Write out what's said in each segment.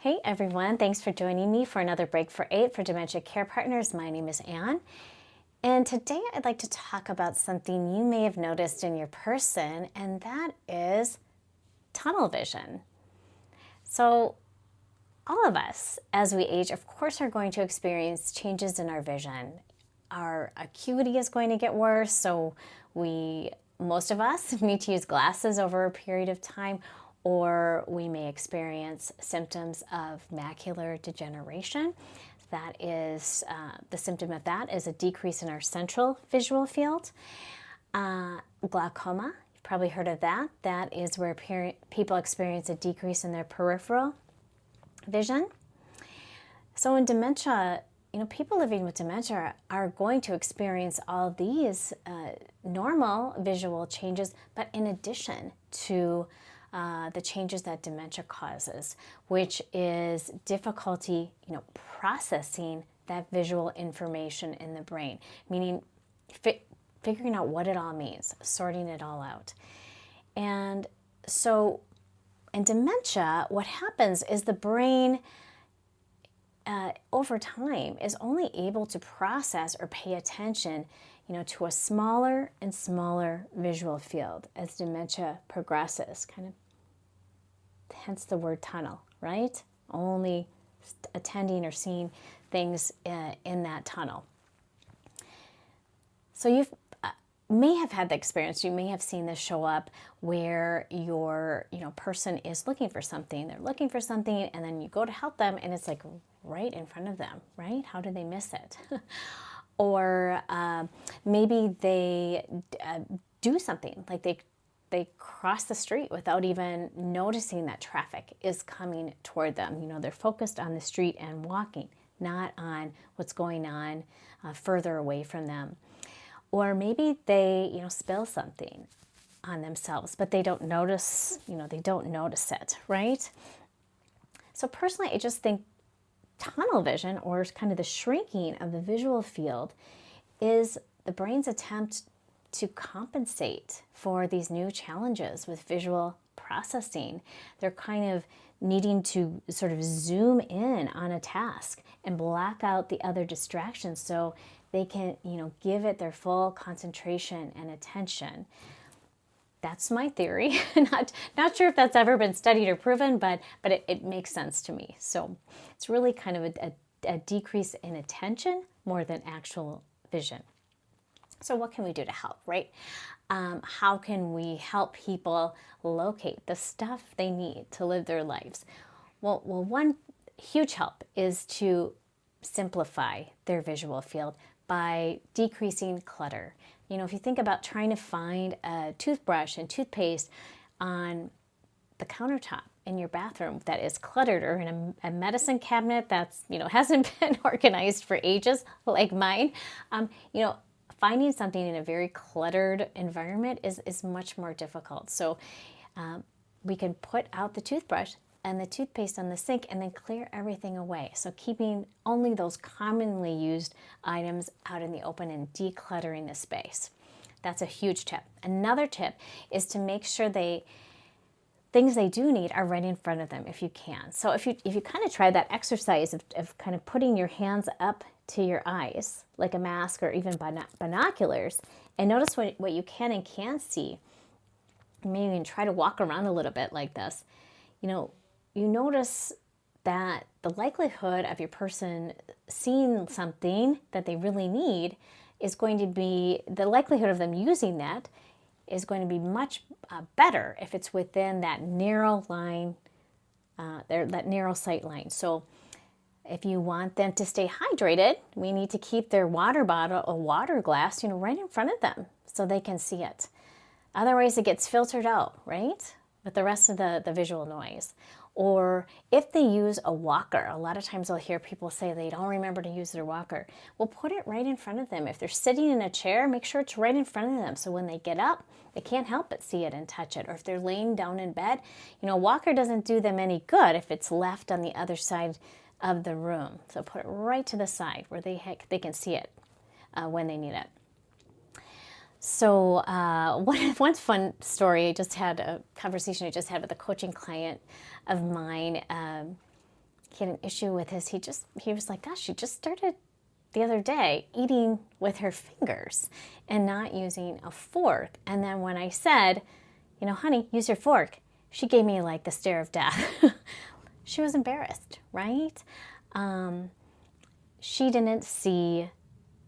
Hey everyone, thanks for joining me for another Break for 8 for Dementia Care Partners. My name is Anne, and today I'd like to talk about something you may have noticed in your person, and that is tunnel vision. So all of us, as we age, of course, are going to experience changes in our vision. Our acuity is going to get worse, so most of us need to use glasses over a period of time, or we may experience symptoms of macular degeneration. That is, the symptom of that is a decrease in our central visual field. Glaucoma, you've probably heard of that. That is where people experience a decrease in their peripheral vision. So in dementia, people living with dementia are going to experience all these normal visual changes, but in addition to the changes that dementia causes, which is difficulty, processing that visual information in the brain, meaning figuring out what it all means, sorting it all out. And so in dementia, what happens is the brain over time is only able to process or pay attention, to a smaller and smaller visual field as dementia progresses, kind of hence the word tunnel, right? Only attending or seeing things in that tunnel. So you may have had the experience, you may have seen this show up where your person is looking for something, they're looking for something, and then you go to help them and it's like right in front of them, right? How did they miss it? Or maybe they do something, like they cross the street without even noticing that traffic is coming toward them. They're focused on the street and walking, not on what's going on further away from them. Or maybe they, spill something on themselves, but they don't notice, they don't notice it, right? So personally, I just think tunnel vision, or kind of the shrinking of the visual field, is the brain's attempt to compensate for these new challenges with visual processing. They're kind of needing to sort of zoom in on a task and black out the other distractions so they can, give it their full concentration and attention. That's my theory. Not sure if that's ever been studied or proven, but it makes sense to me. So it's really kind of a decrease in attention more than actual vision. So what can we do to help, right? How can we help people locate the stuff they need to live their lives? Well, one huge help is to simplify their visual field by decreasing clutter. If you think about trying to find a toothbrush and toothpaste on the countertop in your bathroom that is cluttered, or in a medicine cabinet that's, hasn't been organized for ages like mine, finding something in a very cluttered environment is much more difficult. So we can put out the toothbrush and the toothpaste on the sink and then clear everything away. So keeping only those commonly used items out in the open and decluttering the space. That's a huge tip. Another tip is to make sure things they do need are right in front of them if you can. So if you kind of try that exercise of kind of putting your hands up to your eyes, like a mask or even binoculars, and notice what you can and can't see, maybe you can try to walk around a little bit like this, you notice that the likelihood of your person seeing something that they really need is going to be, the likelihood of them using that is going to be much better if it's within that narrow line, that narrow sight line. So if you want them to stay hydrated, we need to keep their water bottle or water glass, right in front of them so they can see it. Otherwise, it gets filtered out, right, with the rest of the visual noise. Or if they use a walker, a lot of times I'll hear people say they don't remember to use their walker. Well, put it right in front of them. If they're sitting in a chair, make sure it's right in front of them. So when they get up, they can't help but see it and touch it. Or if they're laying down in bed, a walker doesn't do them any good if it's left on the other side of the room. So put it right to the side where they can see it when they need it. So one fun story, I just had a conversation I just had with a coaching client of mine he had an issue with his, he was like, gosh, she just started the other day eating with her fingers and not using a fork. And then when I said, you know, honey, use your fork, she gave me like the stare of death. She was embarrassed, right? She didn't see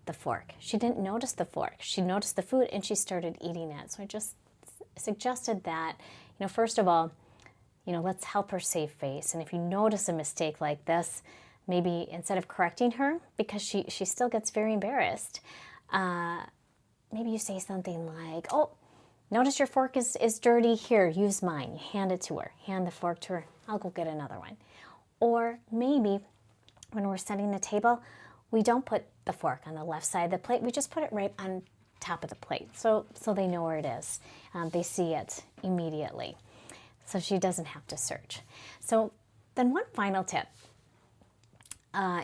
the fork. She didn't notice the fork. She noticed the food and she started eating it. So I just suggested that, you know, first of all, you know, let's help her save face. And if you notice a mistake like this, maybe instead of correcting her, because she still gets very embarrassed, maybe you say something like, oh, notice your fork is dirty. Here, use mine. You hand it to her. Hand the fork to her. I'll go get another one. Or maybe when we're setting the table, we don't put the fork on the left side of the plate. We just put it right on top of the plate so they know where it is. They see it immediately. So she doesn't have to search. So then one final tip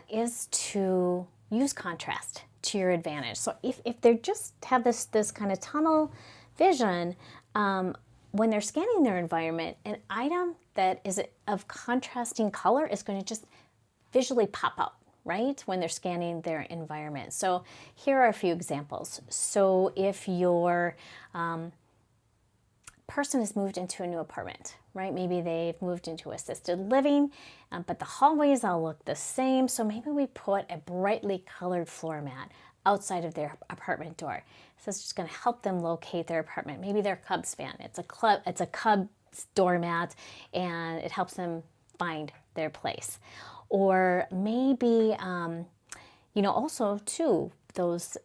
is to use contrast to your advantage. So if they just have this kind of tunnel vision, when they're scanning their environment, an item that is of contrasting color is going to just visually pop up, right, when they're scanning their environment. So here are a few examples. So if your person has moved into a new apartment, right? Maybe they've moved into assisted living, but the hallways all look the same. So maybe we put a brightly colored floor mat outside of their apartment door. So it's just going to help them locate their apartment. Maybe they're a Cubs fan. It's a Cubs doormat, and it helps them find their place. Or maybe, you know, also too, those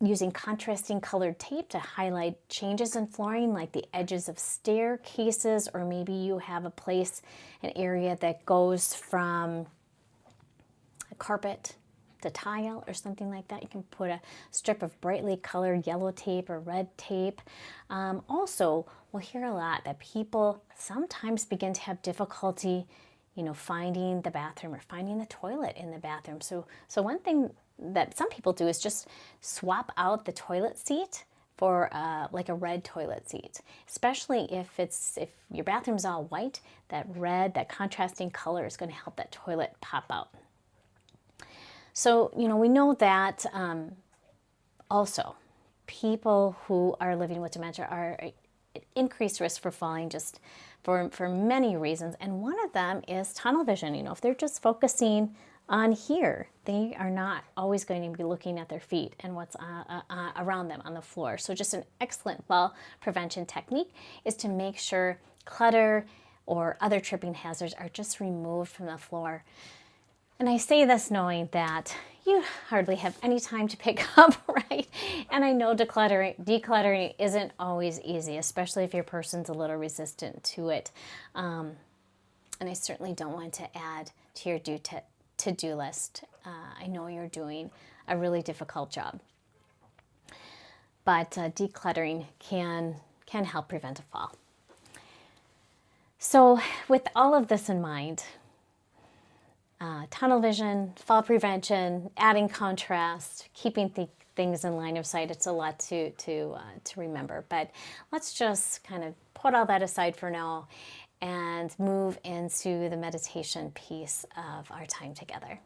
using contrasting colored tape to highlight changes in flooring, like the edges of staircases, or maybe you have a place, an area that goes from a carpet to tile or something like that. You can put a strip of brightly colored yellow tape or red tape. Also, we'll hear a lot that people sometimes begin to have difficulty, you know, finding the bathroom or finding the toilet in the bathroom. So one thing that some people do is just swap out the toilet seat for like a red toilet seat, especially if your bathroom's all white. That red, that contrasting color is going to help that toilet pop out. So, you know, we know that also people who are living with dementia are at increased risk for falling just for many reasons. And one of them is tunnel vision. You know, if they're just focusing on here, they are not always going to be looking at their feet and what's around them on the floor. So just an excellent fall prevention technique is to make sure clutter or other tripping hazards are just removed from the floor. And I say this knowing that you hardly have any time to pick up, right? And I know decluttering isn't always easy, especially if your person's a little resistant to it. And I certainly don't want to add to your to-do list. I know you're doing a really difficult job. But decluttering can help prevent a fall. So with all of this in mind, tunnel vision, fall prevention, adding contrast, keeping things in line of sight. It's a lot to remember, but let's just kind of put all that aside for now and move into the meditation piece of our time together.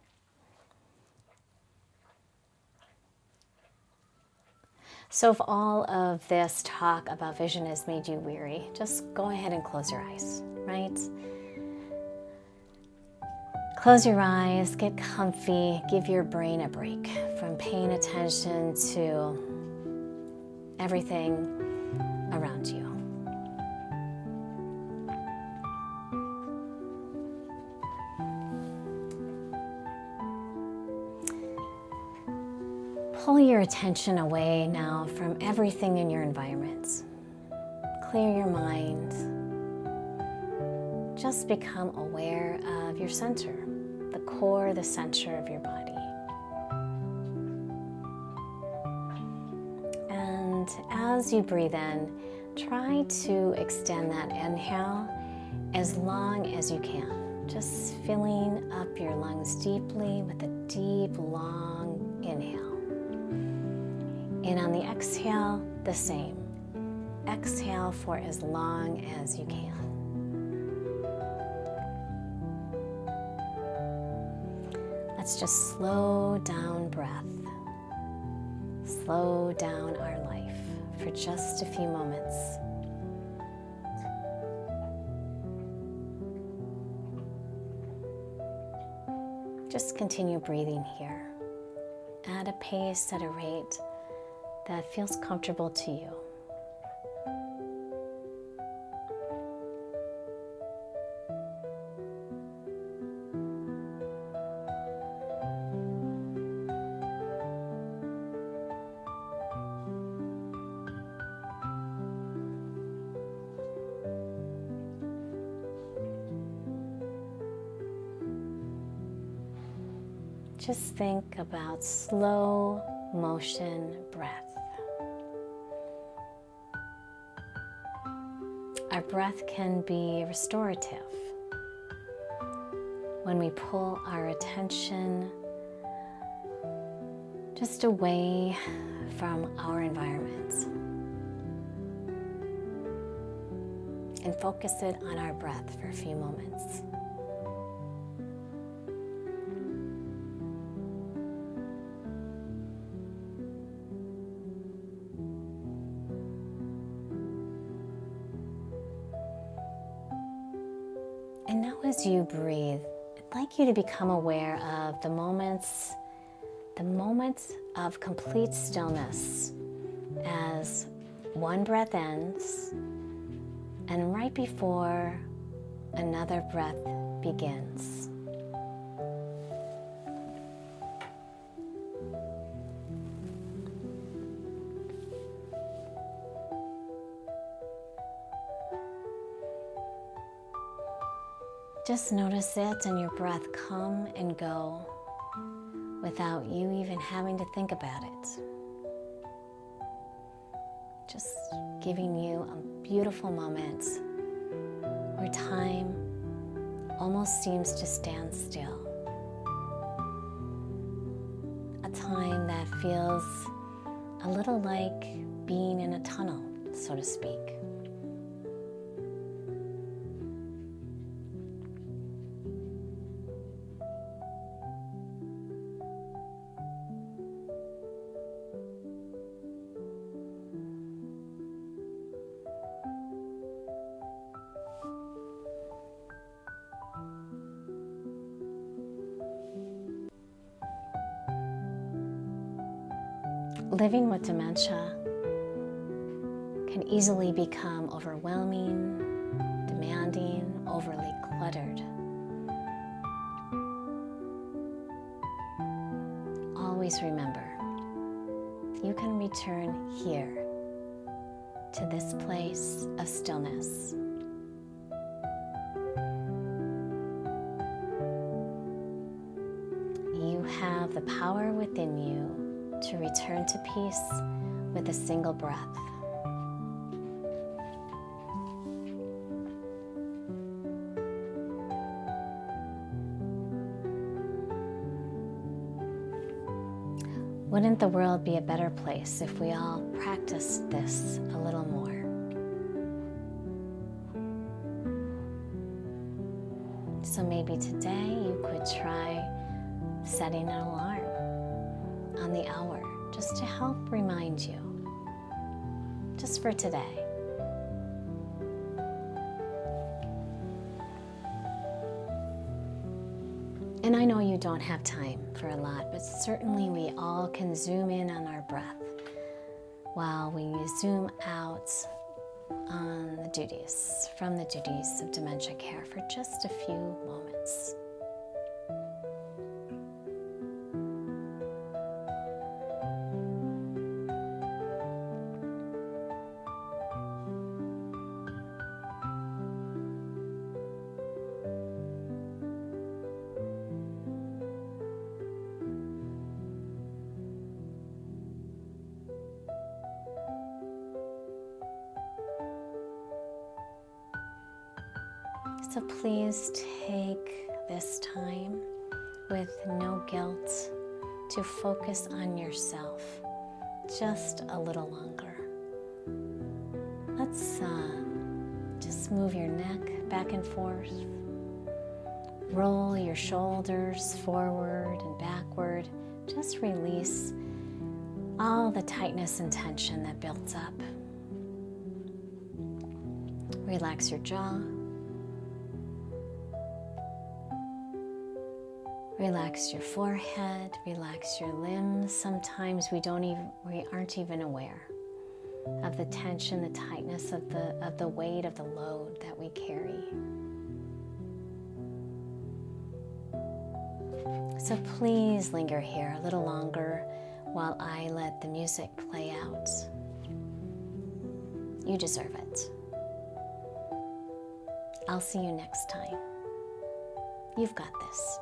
So if all of this talk about vision has made you weary, just go ahead and close your eyes, right? Close your eyes, get comfy, give your brain a break from paying attention to everything around you. Pull your attention away now from everything in your environment. Clear your mind. Just become aware of your center, the core, the center of your body. And as you breathe in, try to extend that inhale as long as you can. Just filling up your lungs deeply with a deep, long inhale. And on the exhale, the same. Exhale for as long as you can. Let's just slow down breath. Slow down our life for just a few moments. Just continue breathing here at a pace, at a rate that feels comfortable to you. Just think about slow motion breath. Our breath can be restorative when we pull our attention just away from our environment and focus it on our breath for a few moments. And now as you breathe, I'd like you to become aware of the moments of complete stillness as one breath ends and right before another breath begins. Just notice it and your breath come and go without you even having to think about it. Just giving you a beautiful moment where time almost seems to stand still. A time that feels a little like being in a tunnel, so to speak. Living with dementia can easily become overwhelming, demanding, overly cluttered. Always remember, you can return here to this place of stillness. You have the power within you to return to peace with a single breath. Wouldn't the world be a better place if we all practiced this a little more? So maybe today you could try setting an alarm on the hour just to help remind you, just for today. And I know you don't have time for a lot, but certainly we all can zoom in on our breath while we zoom out on the duties, from the duties of dementia care for just a few moments. So please take this time with no guilt to focus on yourself just a little longer. Let's just move your neck back and forth, Roll your shoulders forward and backward. Just release all the tightness and tension that builds up. Relax your jaw. Relax your forehead, relax your limbs. Sometimes we aren't even aware of the tension, the tightness of the weight of the load that we carry. So please linger here a little longer while I let the music play out. You deserve it. I'll see you next time. You've got this.